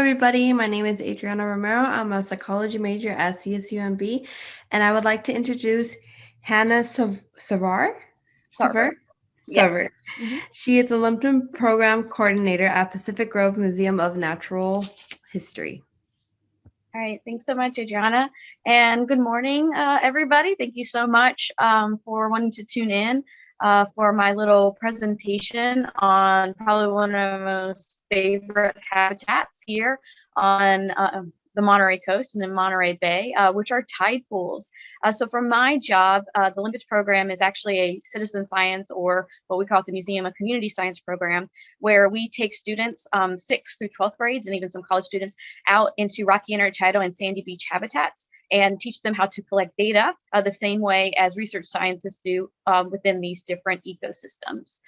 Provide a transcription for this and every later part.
everybody. My name is Adriana Romero. I'm a psychology major at CSUMB, and I would like to introduce Hannah Sarver. Sarver. Sarver? Yep. Sarver. Mhm. She is the Lumpton Program Coordinator at Pacific Grove Museum of Natural History. All right. Thanks so much, Adriana. And good morning, everybody. Thank you so much for wanting to tune in for my little presentation on probably one of my most favorite habitats here on the Monterey Coast and in Monterey Bay, which are tide pools. So for my job, the Limpage program is actually a citizen science, or what we call the Museum of Community Science program, where we take students 6th through 12th grades and even some college students out into rocky intertidal and sandy beach habitats and teach them how to collect data the same way as research scientists do within these different ecosystems.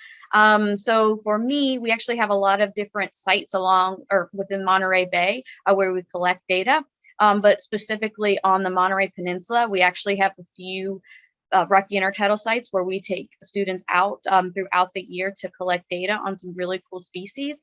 So for me, we actually have a lot of different sites along or within Monterey Bay where we collect data. But specifically on the Monterey Peninsula, we actually have a few rocky intertidal sites where we take students out throughout the year to collect data on some really cool species.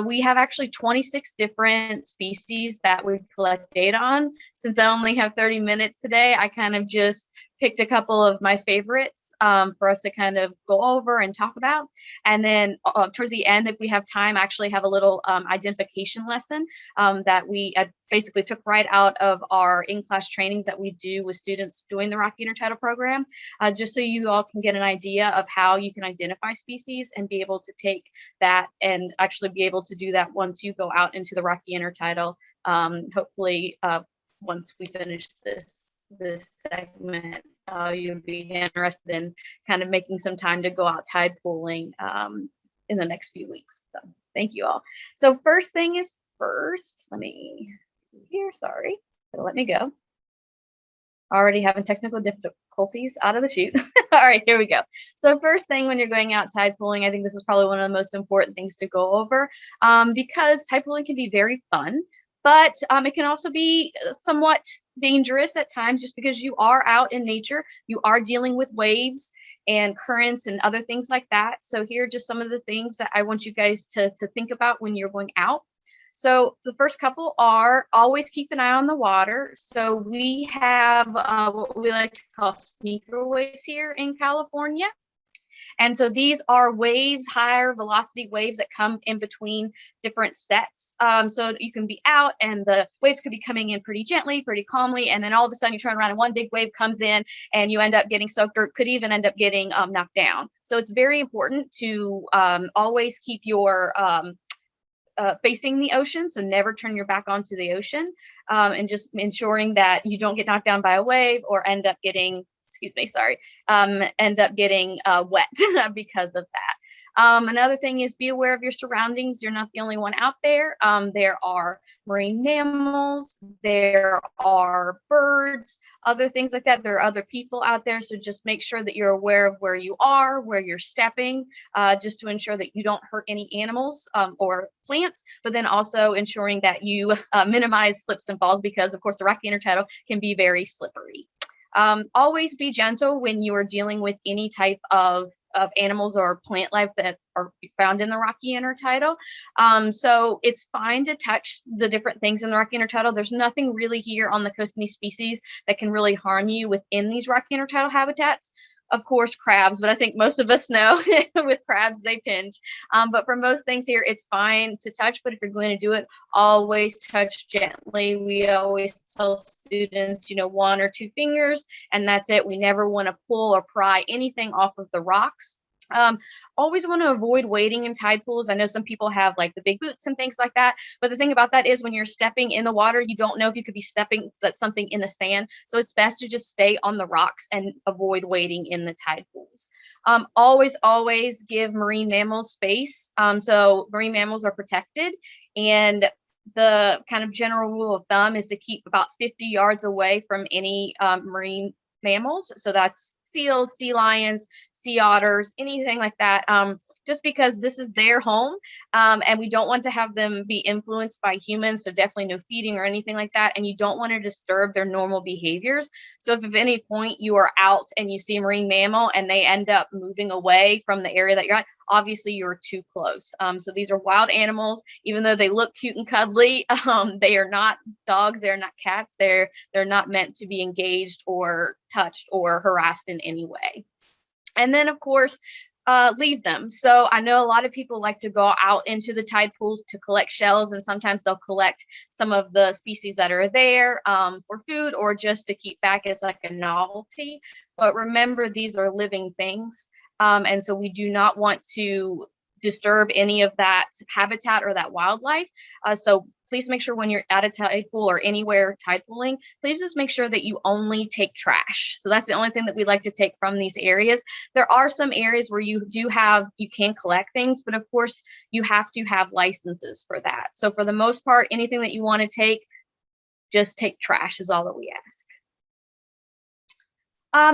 We have actually 26 different species that we collect data on. Since I only have 30 minutes today, I kind of just picked a couple of my favorites for us to kind of go over and talk about. And then towards the end, if we have time, I actually have a little identification lesson that we basically took right out of our in-class trainings that we do with students doing the Rocky Intertidal program, just so you all can get an idea of how you can identify species and be able to take that and actually be able to do that once you go out into the Rocky Intertidal, hopefully once we finish this segment, you'll be interested in kind of making some time to go out tide pooling in the next few weeks. So thank you all. So first thing is first, let me here, sorry, it'll let me go. Already having technical difficulties out of the chute. All right, here we go. So first thing when you're going out tide pooling, I think this is probably one of the most important things to go over because tide pooling can be very fun. But it can also be somewhat dangerous at times just because you are out in nature, you are dealing with waves and currents and other things like that. So here are just some of the things that I want you guys to think about when you're going out. So the first couple are always keep an eye on the water. So we have what we like to call sneaker waves here in California. And so these are waves, higher velocity waves that come in between different sets. So you can be out and the waves could be coming in pretty gently, pretty calmly. And then all of a sudden you turn around and one big wave comes in and you end up getting soaked or could even end up getting knocked down. So it's very important to always keep your facing the ocean, so never turn your back onto the ocean, and just ensuring that you don't get knocked down by a wave or end up getting, end up getting wet because of that. Another thing is be aware of your surroundings. You're not the only one out there. There are marine mammals, there are birds, other things like that. There are other people out there. So just make sure that you're aware of where you are, where you're stepping, just to ensure that you don't hurt any animals or plants, but then also ensuring that you minimize slips and falls because, of course, the rocky intertidal can be very slippery. Always be gentle when you are dealing with any type of animals or plant life that are found in the rocky intertidal. So it's fine to touch the different things in the rocky intertidal. There's nothing really here on the coast, any species that can really harm you within these rocky intertidal habitats. Of course, crabs, but I think most of us know with crabs, they pinch. But for most things here, it's fine to touch, but if you're going to do it, always touch gently. We always tell students, 1 or 2 fingers, and that's it. We never want to pull or pry anything off of the rocks. Always want to avoid wading in tide pools. I know some people have like the big boots and things like that, but the thing about that is when you're stepping in the water, you don't know if you could be stepping something in the sand. So it's best to just stay on the rocks and avoid wading in the tide pools. Always give marine mammals space. So marine mammals are protected, and the kind of general rule of thumb is to keep about 50 yards away from any marine mammals. So that's seals, sea lions, sea otters, anything like that, just because this is their home, and we don't want to have them be influenced by humans, so definitely no feeding or anything like that, and you don't want to disturb their normal behaviors. So if at any point you are out and you see a marine mammal and they end up moving away from the area that you're at, obviously you're too close. So these are wild animals. Even though they look cute and cuddly, they are not dogs, they're not cats, they're not meant to be engaged or touched or harassed in any way. And then of course, leave them. So I know a lot of people like to go out into the tide pools to collect shells, and sometimes they'll collect some of the species that are there for food or just to keep back as like a novelty. But remember, these are living things. And so we do not want to disturb any of that habitat or that wildlife. So please make sure when you're at a tide pool or anywhere tide pooling, please just make sure that you only take trash. So that's the only thing that we like to take from these areas. There are some areas where you can collect things, but of course you have to have licenses for that. So for the most part, anything that you want to take, just take trash is all that we ask.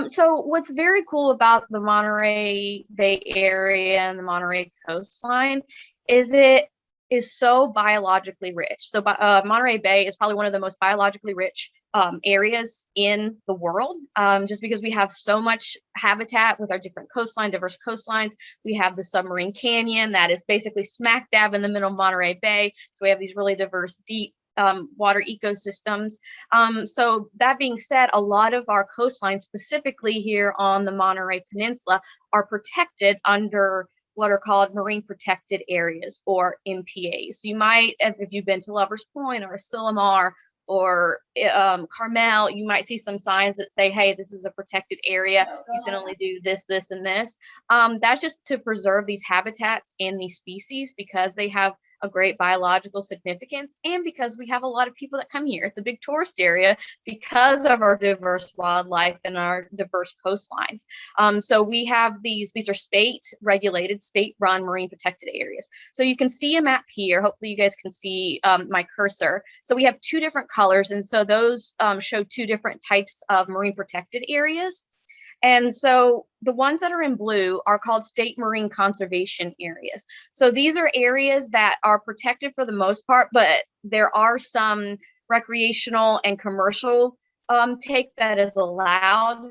So what's very cool about the Monterey Bay area and the Monterey coastline is it is so biologically rich. So Monterey Bay is probably one of the most biologically rich areas in the world, just because we have so much habitat with our different diverse coastlines. We have the submarine canyon that is basically smack dab in the middle of Monterey Bay. So we have these really diverse, deep water ecosystems. So that being said, a lot of our coastlines, specifically here on the Monterey Peninsula, are protected under what are called marine protected areas, or MPAs. So you might, if you've been to Lovers Point or Asilomar or Carmel, you might see some signs that say, hey, this is a protected area. You can only do this, this, and this. That's just to preserve these habitats and these species because they have a great biological significance, and because we have a lot of people that come here. It's a big tourist area because of our diverse wildlife and our diverse coastlines. So we have these are state regulated, state run marine protected areas. So you can see a map here. Hopefully you guys can see my cursor. So we have two different colors, and so those show two different types of marine protected areas. And so the ones that are in blue are called state marine conservation areas. So these are areas that are protected for the most part, but there are some recreational and commercial take that is allowed,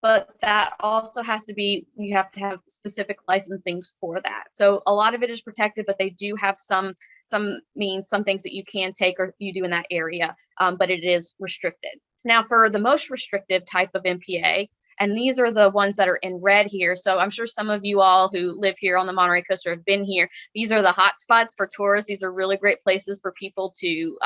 but that also has to be, you have to have specific licensings for that. So a lot of it is protected, but they do have some things that you can take or you do in that area, but it is restricted. Now for the most restrictive type of MPA, and these are the ones that are in red here. So I'm sure some of you all who live here on the Monterey Coast or have been here. These are the hot spots for tourists. These are really great places for people to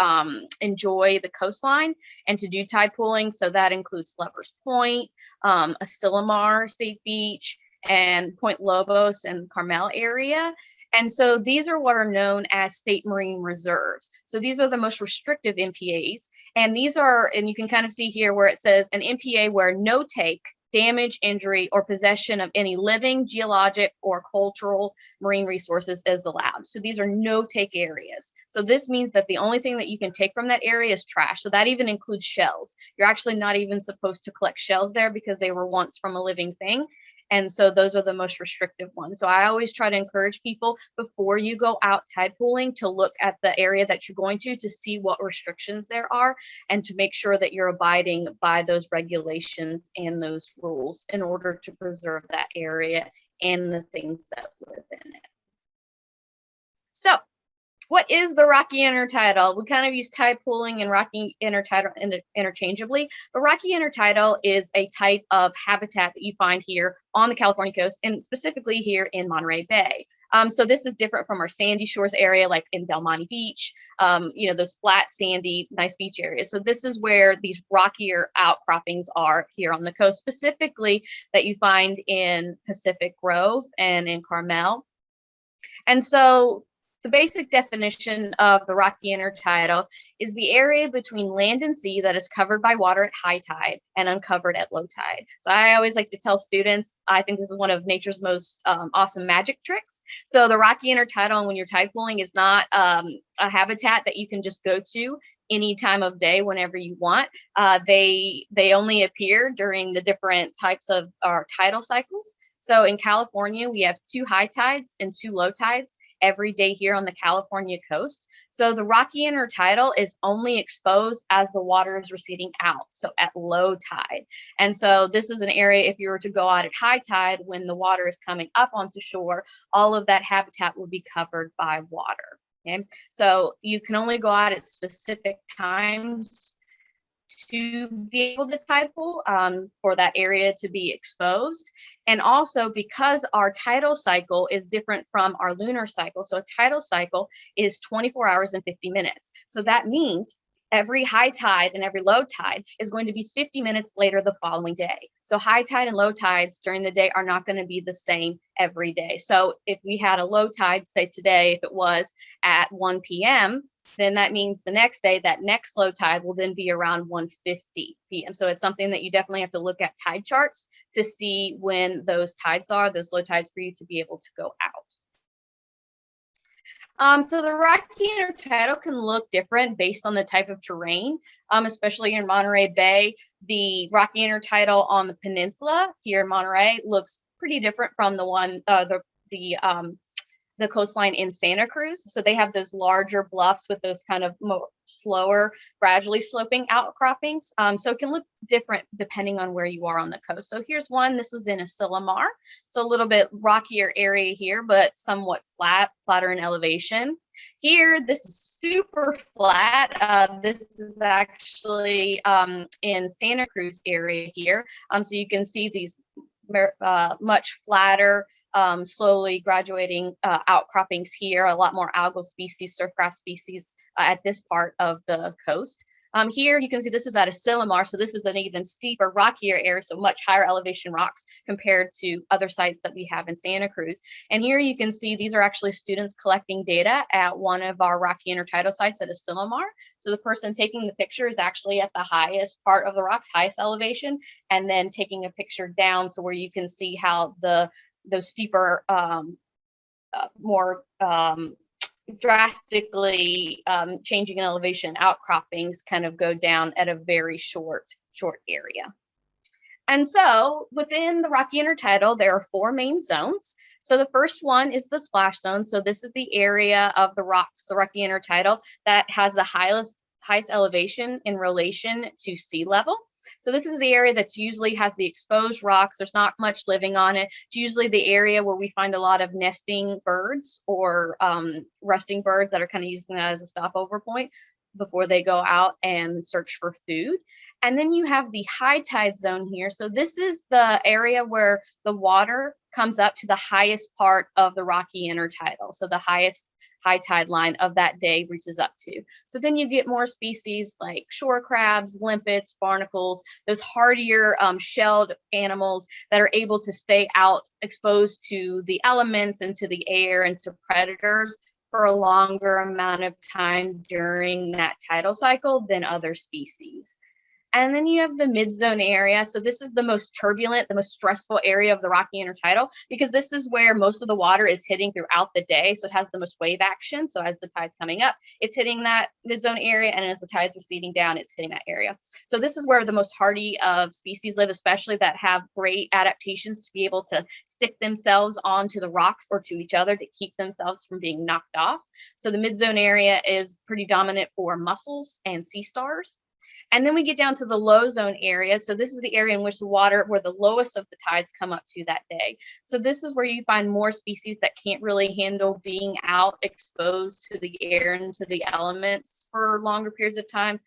enjoy the coastline and to do tide pooling. So that includes Lovers Point, Asilomar State Beach, and Point Lobos and Carmel area. And so these are what are known as state marine reserves. So these are the most restrictive MPAs. And these are, and you can kind of see here where it says an MPA where no take, damage, injury, or possession of any living, geologic, or cultural marine resources is allowed. So these are no-take areas. So this means that the only thing that you can take from that area is trash. So that even includes shells. You're actually not even supposed to collect shells there because they were once from a living thing. And so those are the most restrictive ones. So I always try to encourage people before you go out tide pooling to look at the area that you're going to see what restrictions there are and to make sure that you're abiding by those regulations and those rules in order to preserve that area and the things that live in it. So what is the rocky intertidal? We kind of use tide pooling and rocky intertidal interchangeably, but rocky intertidal is a type of habitat that you find here on the California coast and specifically here in Monterey Bay. So this is different from our sandy shores area, like in Del Monte Beach, those flat, sandy, nice beach areas. So this is where these rockier outcroppings are here on the coast, specifically that you find in Pacific Grove and in Carmel. And so the basic definition of the rocky intertidal is the area between land and sea that is covered by water at high tide and uncovered at low tide. So I always like to tell students, I think this is one of nature's most awesome magic tricks. So the rocky intertidal, when you're tide pooling, is not a habitat that you can just go to any time of day whenever you want. They only appear during the different types of our tidal cycles. So in California, we have 2 high tides and 2 low tides every day here on the California coast. So the rocky intertidal is only exposed as the water is receding out, so at low tide. And so this is an area, if you were to go out at high tide, when the water is coming up onto shore, all of that habitat will be covered by water. Okay, so you can only go out at specific times to be able to tide pool, for that area to be exposed. And also because our tidal cycle is different from our lunar cycle. So a tidal cycle is 24 hours and 50 minutes. So that means every high tide and every low tide is going to be 50 minutes later the following day. So high tide and low tides during the day are not going to be the same every day. So if we had a low tide, say today, if it was at 1 p.m., then that means the next day, that next low tide will then be around 1:50 p.m. So it's something that you definitely have to look at tide charts to see when those tides are, those low tides, for you to be able to go out. So the rocky intertidal can look different based on the type of terrain, especially in Monterey Bay. The rocky intertidal on the peninsula here in Monterey looks pretty different from the one, the coastline in Santa Cruz. So they have those larger bluffs with those kind of more slower, gradually sloping outcroppings. So it can look different depending on where you are on the coast. So here's one. This was in Asilomar. So a little bit rockier area here, but somewhat flatter in elevation. Here, this is super flat. This is actually in Santa Cruz area here. So you can see these much flatter, slowly graduating outcroppings here, a lot more algal species, surfgrass species at this part of the coast. Here you can see this is at Asilomar, so this is an even steeper, rockier area, so much higher elevation rocks compared to other sites that we have in Santa Cruz. And here you can see these are actually students collecting data at one of our rocky intertidal sites at Asilomar. So the person taking the picture is actually at the highest part of the rocks, highest elevation, and then taking a picture down so where you can see how those steeper, more drastically changing in elevation outcroppings kind of go down at a very short area. And so within the rocky intertidal, there are 4 main zones. So the first one is the splash zone. So this is the area of the rocks, the rocky intertidal, that has the highest elevation in relation to sea level. So this is the area that usually has the exposed rocks. There's not much living on it. It's usually the area where we find a lot of nesting birds or resting birds that are kind of using that as a stopover point before they go out and search for food. And then you have the high tide zone here. So this is the area where the water comes up to the highest part of the rocky intertidal. So the highest high tide line of that day reaches up to. So then you get more species like shore crabs, limpets, barnacles, those hardier shelled animals that are able to stay out exposed to the elements and to the air and to predators for a longer amount of time during that tidal cycle than other species. And then you have the mid-zone area. So this is the most turbulent, the most stressful area of the rocky intertidal, because this is where most of the water is hitting throughout the day. So it has the most wave action. So as the tide's coming up, it's hitting that mid-zone area. And as the tide's receding down, it's hitting that area. So this is where the most hardy of species live, especially that have great adaptations to be able to stick themselves onto the rocks or to each other to keep themselves from being knocked off. So the mid-zone area is pretty dominant for mussels and sea stars. And then we get down to the low zone area. So this is the area in which the water, where the lowest of the tides come up to that day. So this is where you find more species that can't really handle being out exposed to the air and to the elements for longer periods of time,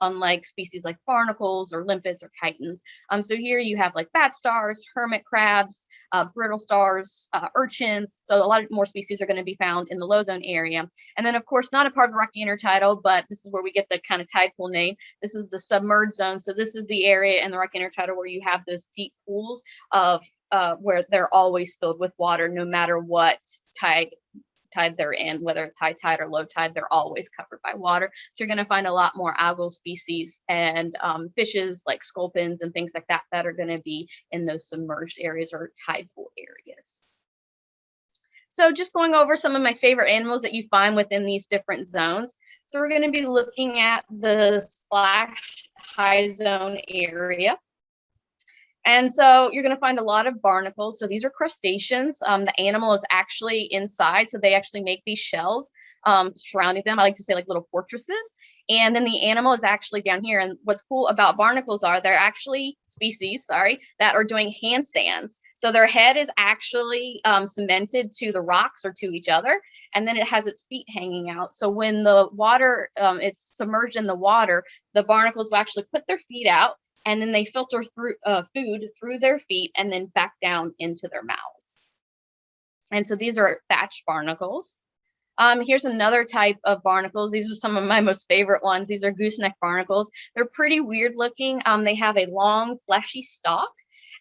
unlike species like barnacles or limpets or chitons. So here you have like bat stars, hermit crabs, brittle stars, urchins. So a lot more species are going to be found in the low zone area. And then of course, not a part of the rocky intertidal, but this is where we get the kind of tide pool name. This is the submerged zone. So this is the area in the rocky intertidal where you have those deep pools of where they're always filled with water, no matter what tide they're in, whether it's high tide or low tide, they're always covered by water. So you're going to find a lot more algal species and fishes like sculpins and things like that that are going to be in those submerged areas or tide pool areas. So just going over some of my favorite animals that you find within these different zones. So we're going to be looking at the splash high zone area. And so you're going to find a lot of barnacles. So these are crustaceans. The animal is actually inside. So they actually make these shells surrounding them. I like to say like little fortresses. And then the animal is actually down here. And what's cool about barnacles are they're actually species, that are doing handstands. So their head is actually cemented to the rocks or to each other. And then it has its feet hanging out. So when the water, it's submerged in the water, the barnacles will actually put their feet out, and then they filter through food through their feet and then back down into their mouths. And so these are thatched barnacles. Here's another type of barnacles. These are some of my most favorite ones. These are gooseneck barnacles. They're pretty weird looking. They have a long fleshy stalk,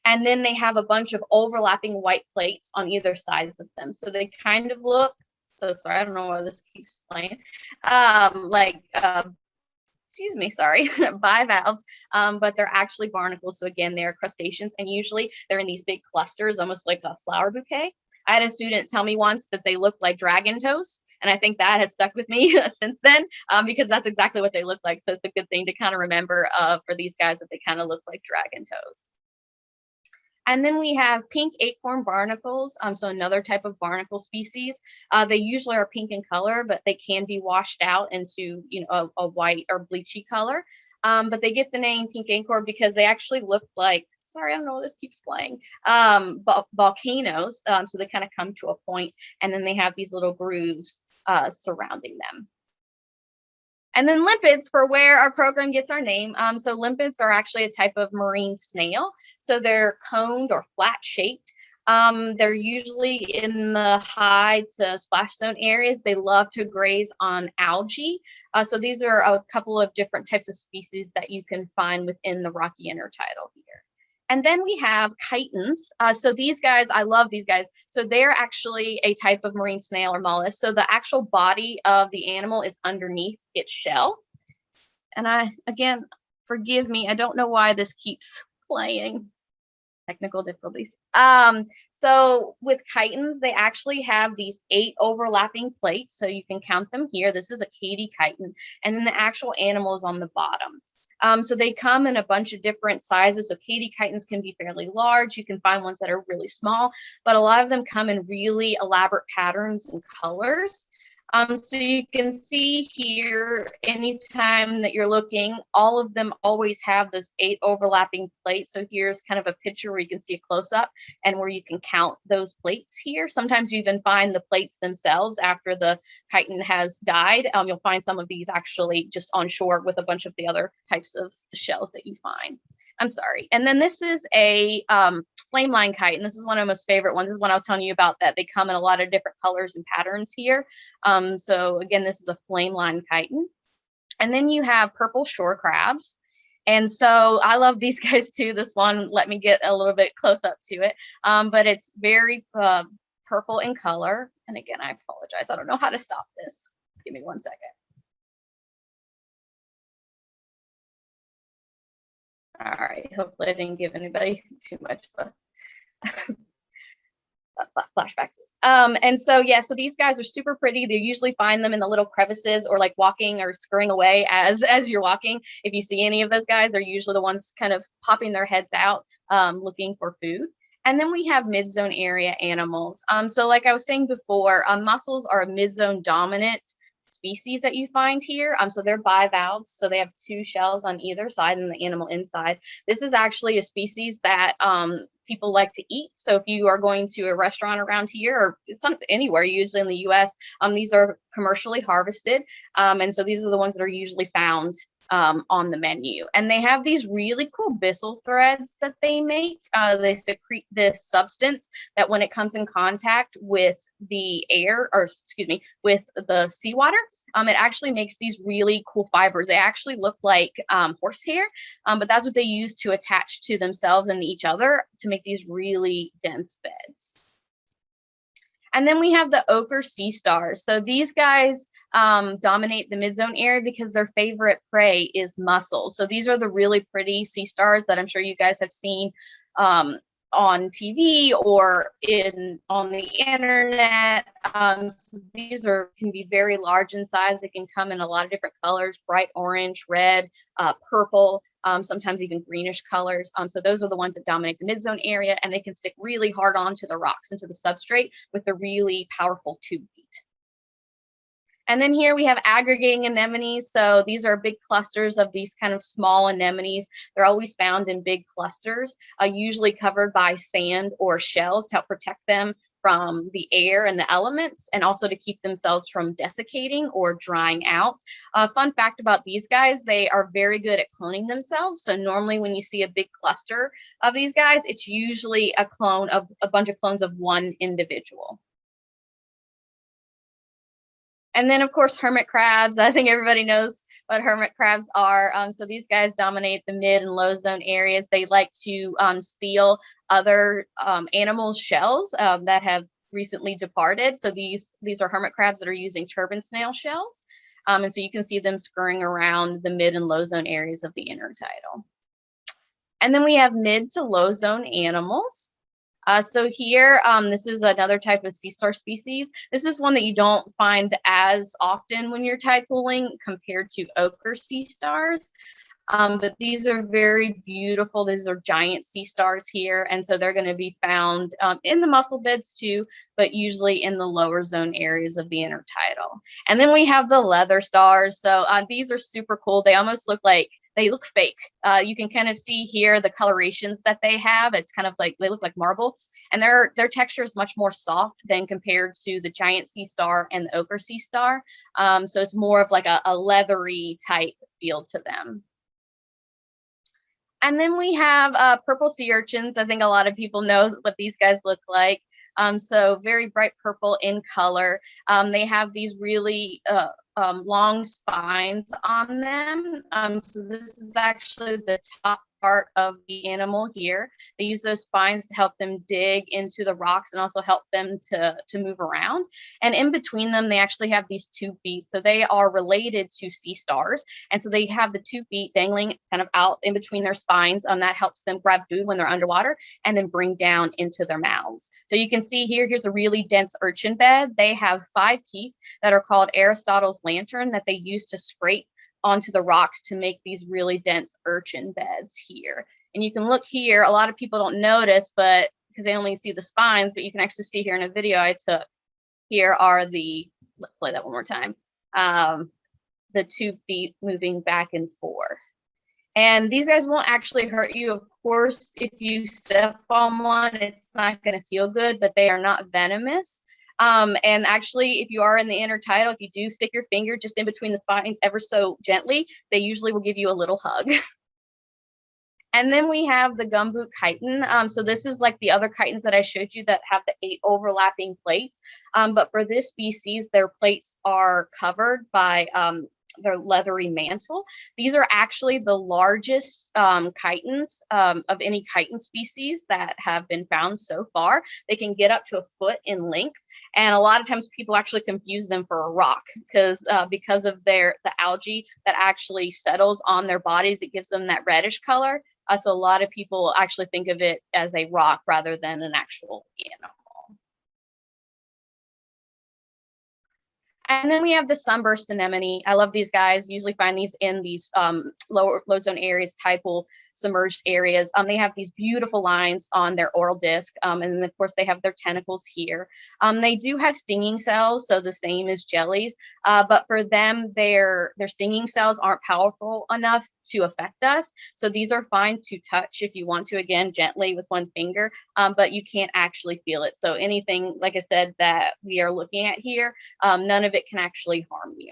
and then they have a bunch of overlapping white plates on either sides of them. So they kind of look, so sorry, I don't know why this keeps playing, like excuse me, sorry, bivalves, but they're actually barnacles. So again, they're crustaceans, and usually they're in these big clusters, almost like a flower bouquet. I had a student tell me once that they look like dragon toes, and I think that has stuck with me since then, because that's exactly what they look like. So it's a good thing to kind of remember for these guys that they kind of look like dragon toes. And then we have pink acorn barnacles, so another type of barnacle species. They usually are pink in color, but they can be washed out into, a white or bleachy color. But they get the name pink acorn because they actually look like, sorry, I don't know why this keeps playing, volcanoes. So they kind of come to a point, and then they have these little grooves surrounding them. And then limpets, for where our program gets our name. So limpets are actually a type of marine snail. So they're coned or flat shaped. They're usually in the high to splash zone areas. They love to graze on algae. So these are a couple of different types of species that you can find within the Rocky Intertidal here. And then we have chitons. So these guys, I love these guys. So they're actually a type of marine snail or mollusk. So the actual body of the animal is underneath its shell. And again, forgive me, I don't know why this keeps playing. Technical difficulties. So with chitons, they actually have these 8 overlapping plates. So you can count them here. This is a Katy chiton. And then the actual animal is on the bottom. So they come in a bunch of different sizes. So Katy chitons can be fairly large. You can find ones that are really small, but a lot of them come in really elaborate patterns and colors. So you can see here, anytime that you're looking, all of them always have those 8 overlapping plates. So here's kind of a picture where you can see a close-up and where you can count those plates here. Sometimes you even find the plates themselves after the chiton has died. You'll find some of these actually just on shore with a bunch of the other types of shells that you find. I'm sorry. And then this is a flame line chiton. This is one of my most favorite ones. This is one I was telling you about, that they come in a lot of different colors and patterns here. So again, this is a flame line chiton. And then you have purple shore crabs. And so I love these guys too. This one, let me get a little bit close up to it. But it's very purple in color. And again, I apologize. I don't know how to stop this. Give me 1 second. All right, hopefully I didn't give anybody too much of a flashback. And so, yeah, so these guys are super pretty. They usually find them in the little crevices or like walking or scurrying away as you're walking. If you see any of those guys, they're usually the ones kind of popping their heads out looking for food. And then we have mid-zone area animals. So like I was saying before, mussels are a mid-zone dominant species that you find here. So they're bivalves, so they have 2 shells on either side and the animal inside. This is actually a species that people like to eat. So if you are going to a restaurant around here or anywhere, usually in the US, these are commercially harvested. And so these are the ones that are usually found on the menu. And they have these really cool byssal threads that they make. They secrete this substance that when it comes in contact with the air, or excuse me, with the seawater, it actually makes these really cool fibers. They actually look like horsehair, but that's what they use to attach to themselves and each other to make these really dense beds. And then we have the ochre sea stars. So these guys dominate the mid-zone area because their favorite prey is mussels. So these are the really pretty sea stars that I'm sure you guys have seen on TV or on the internet. So these can be very large in size. They can come in a lot of different colors: bright orange, red, purple. sometimes even greenish colors. So those are the ones that dominate the mid-zone area, and they can stick really hard onto the rocks, into the substrate, with a really powerful tube beat. And then here we have aggregating anemones. So these are big clusters of these kind of small anemones. They're always found in big clusters, usually covered by sand or shells to help protect them from the air and the elements, and also to keep themselves from desiccating or drying out. Fun fact about these guys, they are very good at cloning themselves. So normally when you see a big cluster of these guys, it's usually a bunch of clones of one individual. And then, of course, hermit crabs. I think everybody knows what hermit crabs are. So these guys dominate the mid and low zone areas. They like to steal other animals' shells that have recently departed. So these are hermit crabs that are using turban snail shells. And so you can see them scurrying around the mid and low zone areas of the intertidal. And then we have mid to low zone animals. So here, this is another type of sea star species. This is one that you don't find as often when you're tide pooling compared to ochre sea stars. But these are very beautiful. These are giant sea stars here. And so they're going to be found in the mussel beds too, but usually in the lower zone areas of the intertidal. And then we have the leather stars. So these are super cool. They almost look fake. You can kind of see here the colorations that they have. It's kind of like they look like marble, and their texture is much more soft than compared to the giant sea star and the ochre sea star. So it's more of like a leathery type feel to them. And then we have purple sea urchins. I think a lot of people know what these guys look like. So very bright purple in color. They have these really long spines on them. So this is actually the top part of the animal here. They use those spines to help them dig into the rocks and also help them to move around. And in between them, they actually have these tube feet. So they are related to sea stars. And so they have the tube feet dangling kind of out in between their spines. That helps them grab food when they're underwater and then bring down into their mouths. So you can see here's a really dense urchin bed. They have 5 teeth that are called Aristotle's lantern that they use to scrape onto the rocks to make these really dense urchin beds here. And you can look here, a lot of people don't notice, but because they only see the spines, but you can actually see here in a video I took, here are let's play that one more time, the tube feet moving back and forth. And these guys won't actually hurt you. Of course, if you step on one, it's not going to feel good, but they are not venomous. And actually, if you are in the intertidal, if you do stick your finger just in between the spines ever so gently, they usually will give you a little hug. And then we have the gumboot chitin. So this is like the other chitins that I showed you that have the 8 overlapping plates. But for this species, their plates are covered by their leathery mantle. These are actually the largest chitins of any chitin species that have been found so far. They can get up to a foot in length, and a lot of times people actually confuse them for a rock because of the algae that actually settles on their bodies. It gives them that reddish color. So a lot of people actually think of it as a rock rather than an actual animal. And then we have the sunburst anemone. I love these guys. Usually find these in these low zone areas, tide pool submerged areas. They have these beautiful lines on their oral disc. And then of course they have their tentacles here. They do have stinging cells, so the same as jellies. But for them, their stinging cells aren't powerful enough to affect us. So these are fine to touch if you want to, again, gently with one finger, but you can't actually feel it. So anything, like I said, that we are looking at here, none of it can actually harm you.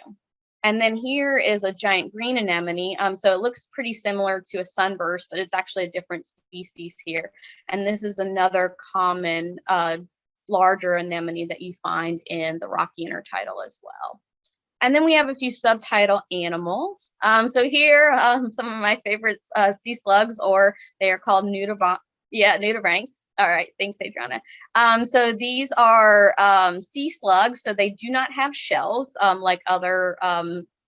And then here is a giant green anemone. So it looks pretty similar to a sunburst, but it's actually a different species here. And this is another common larger anemone that you find in the rocky intertidal as well. And then we have a few subtidal animals. So here, some of my favorites, sea slugs, or they are called nudibranchs. All right, thanks, Adriana. So these are sea slugs. So they do not have shells like other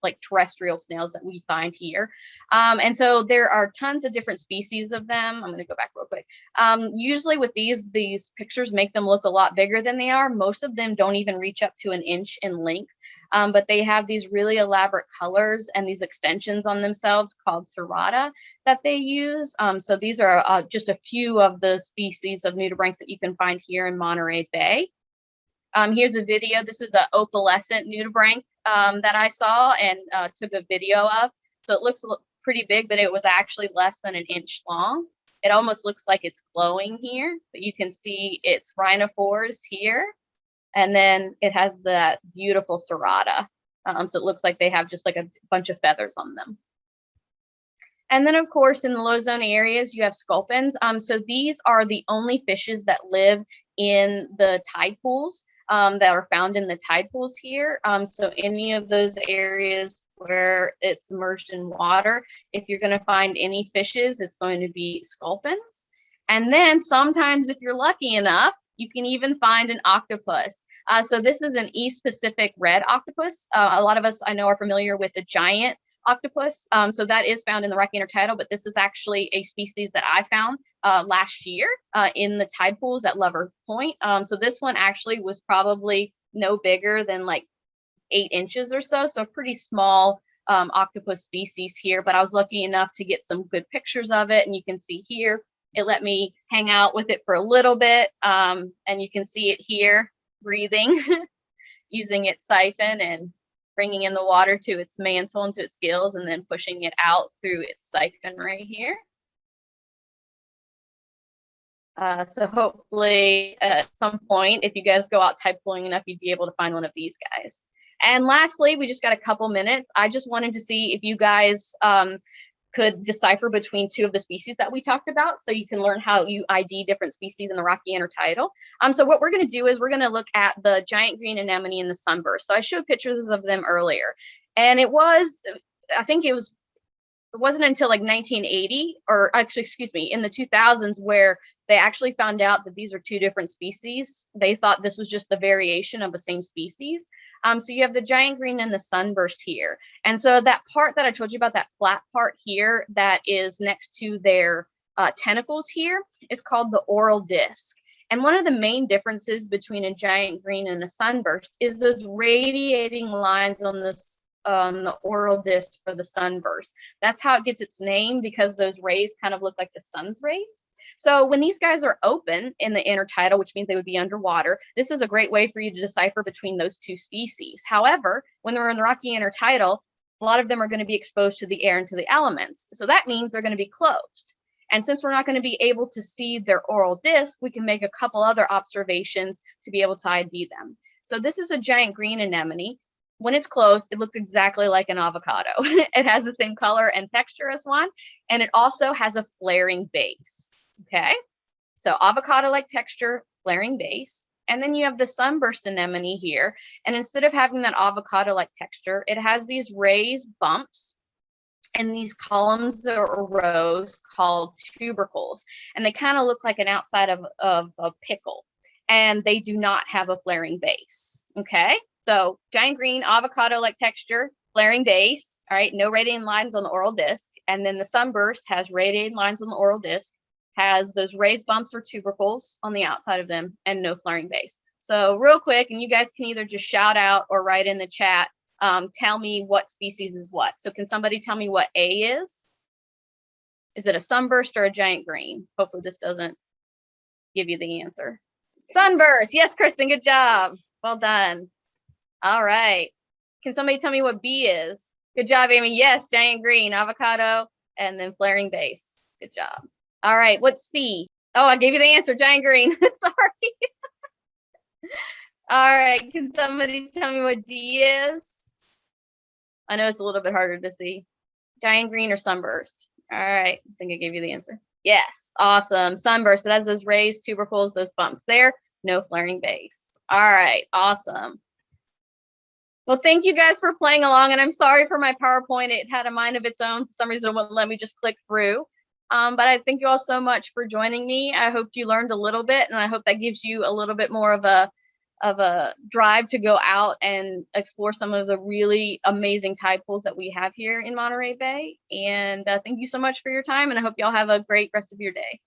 like terrestrial snails that we find here. And so there are tons of different species of them. I'm going to go back real quick. Usually with these pictures make them look a lot bigger than they are. Most of them don't even reach up to an inch in length, but they have these really elaborate colors and these extensions on themselves called serrata that they use. So these are just a few of the species of nudibranchs that you can find here in Monterey Bay. Here's a video. This is an opalescent nudibranch that I saw and took a video of. So it looks pretty big, but it was actually less than an inch long. It almost looks like it's glowing here, but you can see its rhinophores here. And then it has that beautiful serrata. So it looks like they have just like a bunch of feathers on them. And then, of course, in the low zone areas, you have sculpins. So these are the only fishes that live in the tide pools that are found in the tide pools here. So any of those areas where it's immersed in water, if you're going to find any fishes, it's going to be sculpins. And then sometimes if you're lucky enough, you can even find an octopus. So this is an East Pacific red octopus. A lot of us I know are familiar with the giant octopus. So that is found in the Rocky Intertidal, but this is actually a species that I found last year in the tide pools at Lover Point. So this one actually was probably no bigger than like 8 inches or so. So pretty small octopus species here, but I was lucky enough to get some good pictures of it. And you can see here, it let me hang out with it for a little bit. And you can see it here breathing, using its siphon and bringing in the water to its mantle and to its gills, and then pushing it out through its siphon right here. So hopefully at some point, if you guys go out tide pooling enough, you'd be able to find one of these guys. And lastly, we just got a couple minutes. I just wanted to see if you guys could decipher between 2 of the species that we talked about, so you can learn how you ID different species in the Rocky Intertidal. So what we're going to do is we're going to look at the giant green anemone and the sunburst. So I showed pictures of them earlier, and it wasn't until like 1980, or actually, excuse me, in the 2000s, where they actually found out that these are 2 different species. They thought this was just the variation of the same species. So you have the giant green and the sunburst here. And so that part that I told you about, that flat part here that is next to their tentacles here, is called the oral disc. And one of the main differences between a giant green and a sunburst is those radiating lines on this the oral disc for the sunburst. That's how it gets its name, because those rays kind of look like the sun's rays. So when these guys are open in the intertidal, which means they would be underwater, this is a great way for you to decipher between those 2 species. However, when they're in the Rocky Intertidal, a lot of them are going to be exposed to the air and to the elements. So that means they're going to be closed. And since we're not going to be able to see their oral disc, we can make a couple other observations to be able to ID them. So this is a giant green anemone. When it's closed, it looks exactly like an avocado. It has the same color and texture as one, and it also has a flaring base. Okay, so avocado-like texture, flaring base. And then you have the sunburst anemone here. And instead of having that avocado-like texture, it has these raised bumps and these columns or rows called tubercles. And they kind of look like an outside of a pickle. And they do not have a flaring base. Okay, so giant green, avocado-like texture, flaring base. All right, no radiating lines on the oral disc. And then the sunburst has radiating lines on the oral disc, has those raised bumps or tubercles on the outside of them, and no flaring base. So real quick, and you guys can either just shout out or write in the chat, tell me what species is what. So can somebody tell me what A is? Is it a sunburst or a giant green? Hopefully this doesn't give you the answer. Sunburst. Yes, Kristen, good job. Well done. All right. Can somebody tell me what B is? Good job, Amy. Yes, giant green, avocado, and then flaring base. Good job. All right, what's C? Oh, I gave you the answer, giant green. Sorry. All right, can somebody tell me what D is? I know it's a little bit harder to see. Giant green or sunburst? All right, I think I gave you the answer. Yes, awesome. Sunburst. It has those raised tubercles, those bumps there, no flaring base. All right, awesome. Well, thank you guys for playing along, and I'm sorry for my PowerPoint. It had a mind of its own. For some reason, it wouldn't let me just click through. But I thank you all so much for joining me. I hope you learned a little bit, and I hope that gives you a little bit more of a drive to go out and explore some of the really amazing tide pools that we have here in Monterey Bay. And thank you so much for your time, and I hope y'all have a great rest of your day.